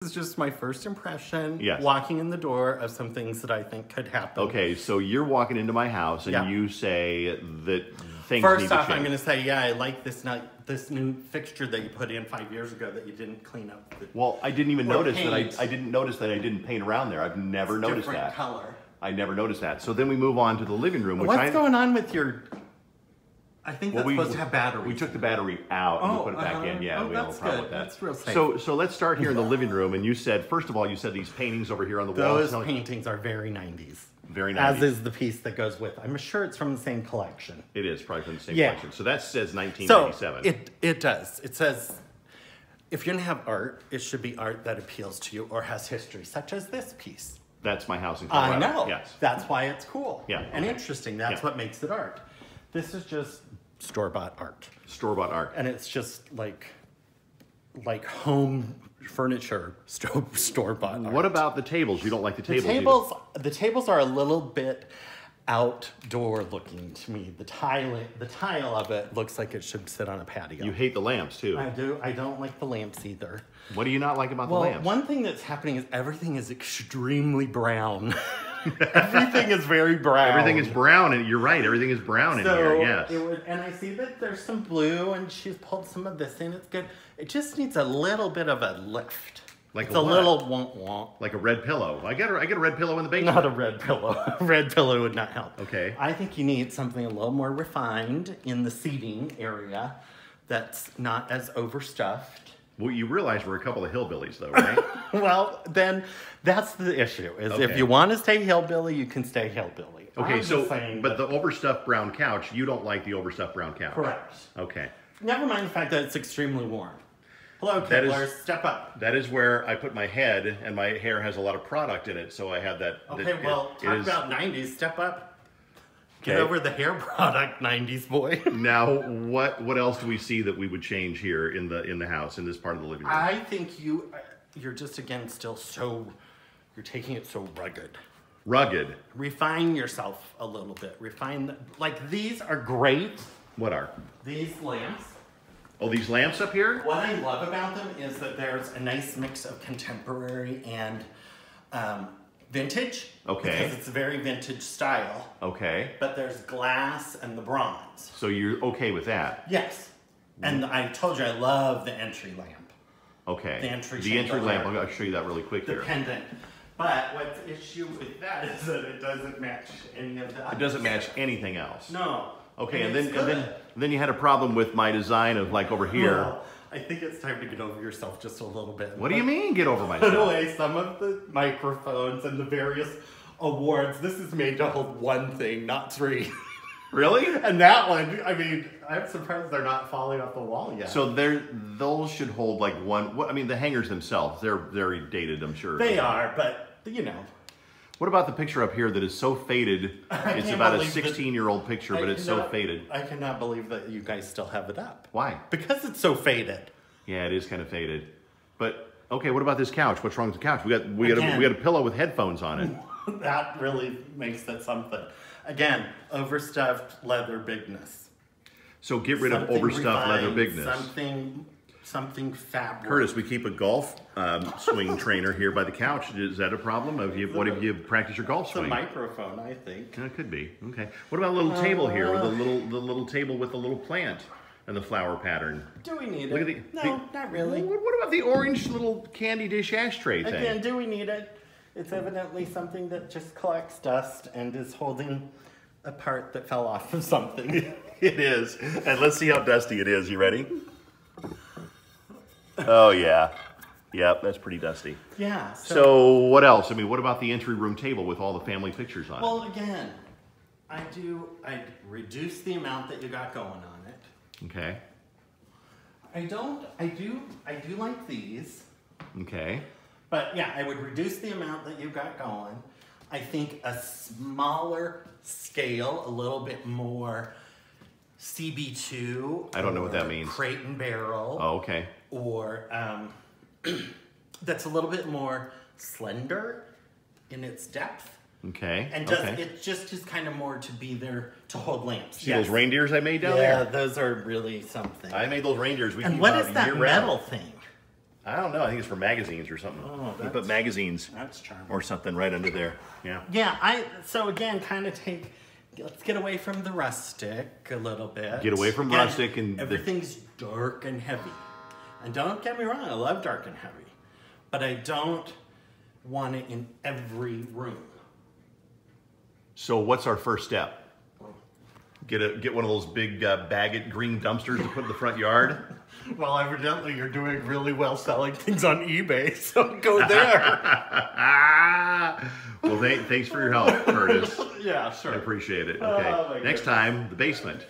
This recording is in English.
This is just my first impression, Yes. walking in the door of some things that I think could happen. Okay, so you're walking into my house and you say that things First need to off, change. I'm going to say, yeah, I like this new fixture that you put in 5 years ago that you didn't clean up. Well, I didn't even notice that paint. I didn't notice that I didn't paint around there. I've never noticed Different that. color. I never noticed that. So then we move on to the living room. Which What's going on with your... I think that's supposed to have batteries. We took the battery out and we put it back in. Yeah, we have a problem with that. That's real safe. So let's start here in the living room. And you said, first of all, you said these paintings over here on the wall. Those paintings are very 90s. Very 90s. As is the piece that goes with. I'm sure it's from the same collection. It is probably from the same collection. So that says 1997. So it does. It says, if you're going to have art, it should be art that appeals to you or has history, such as this piece. That's my house in Colorado. I know. Yes. That's why it's cool. Yeah. And interesting. That's what makes it art. This is just store-bought art. Store-bought art. And it's just like home furniture store-bought art. What about the tables? You don't like the tables? The tables are a little bit outdoor looking to me. The tile of it looks like it should sit on a patio. You hate the lamps too. I do. I don't like the lamps either. What do you not like about the lamps? One thing that's happening is everything is extremely brown. Everything is very brown. Everything is brown, and you're right. Everything is brown in here. Yes. And I see that there's some blue, and she's pulled some of this in. It's good. It just needs a little bit of a lift. Like it's a little wonk. Like a red pillow. I get a red pillow in the basement. Not a red pillow. A red pillow would not help. Okay. I think you need something a little more refined in the seating area that's not as overstuffed. Well, you realize we're a couple of hillbillies, though, right? Well, then that's the issue. Is if you want to stay hillbilly, you can stay hillbilly. Okay, but the overstuffed brown couch, you don't like the overstuffed brown couch. Correct. Okay. Never mind the fact that it's extremely warm. Hello, Kibblers. Step up. That is where I put my head, and my hair has a lot of product in it, so I have that. Okay, talk about 90s. Step up. Get over the hair product, 90s boy. Now, what else do we see that we would change here in the house, in this part of the living room? I think you're just, again, still you're taking it so rugged. Rugged. Refine yourself a little bit. Like these are great. What are? These lamps. Oh, these lamps up here? What I love about them is that there's a nice mix of contemporary and vintage. Okay. Because it's a very vintage style. Okay. But there's glass and the bronze. So you're okay with that? Yes. And I told you I love the entry lamp. Okay. The entry lamp, I'll show you that really quick here. The pendant. But what's the issue with that is that it doesn't match any of the... It doesn't match anything else. No. Okay, and then you had a problem with my design of like over here. Well, I think it's time to get over yourself just a little bit. What do you mean, get over myself? Put away some of the microphones and the various awards. This is made to hold one thing, not three. Really? And that one, I mean, I'm surprised they're not falling off the wall yet. So those should hold like one. I mean, the hangers themselves, they're very dated, I'm sure. They are, but you know. What about the picture up here that is so faded? It's about a 16-year-old picture, but it's so faded. I cannot believe that you guys still have it up. Why? Because it's so faded. Yeah, it is kind of faded. But okay, what about this couch? What's wrong with the couch? We got a pillow with headphones on it. That really makes it something. Again, overstuffed leather bigness. So get rid of overstuffed leather bigness. Something fabric. Curtis, we keep a golf swing trainer here by the couch. Is that a problem? What have you practiced your golf swing? It's a microphone, I think. It could be. Okay. What about a little table here with the little table with the little plant and the flower pattern? Do we need it? No, not really. What about the orange little candy dish ashtray thing? Again, do we need it? It's evidently something that just collects dust and is holding a part that fell off of something. It is. And let's see how dusty it is. You ready? Oh, yeah. Yep, that's pretty dusty. Yeah. So what else? I mean, what about the entry room table with all the family pictures on it? Well, again, I reduce the amount that you got going on it. Okay. I do like these. Okay. But yeah, I would reduce the amount that you got going. I think a smaller scale, a little bit more CB2. I don't know what that means. Crate and barrel. Oh, okay. Or that's a little bit more slender in its depth. Okay. And it just is kind of more to be there to hold lamps. See those reindeers I made down there? Yeah, those are really something. I made those reindeers. And what is that metal thing? I don't know. I think it's for magazines or something. Oh, you put magazines That's charming. or something right under there. Yeah. Yeah, so again, kind of let's get away from the rustic a little bit. Get away from rustic and everything's dark and heavy. And don't get me wrong, I love dark and heavy. But I don't want it in every room. So what's our first step? Get one of those big green dumpsters to put in the front yard. Well, evidently you're doing really well selling things on eBay, so go there. Well, thanks for your help, Curtis. Yeah, sure. I appreciate it. Okay, next time, the basement.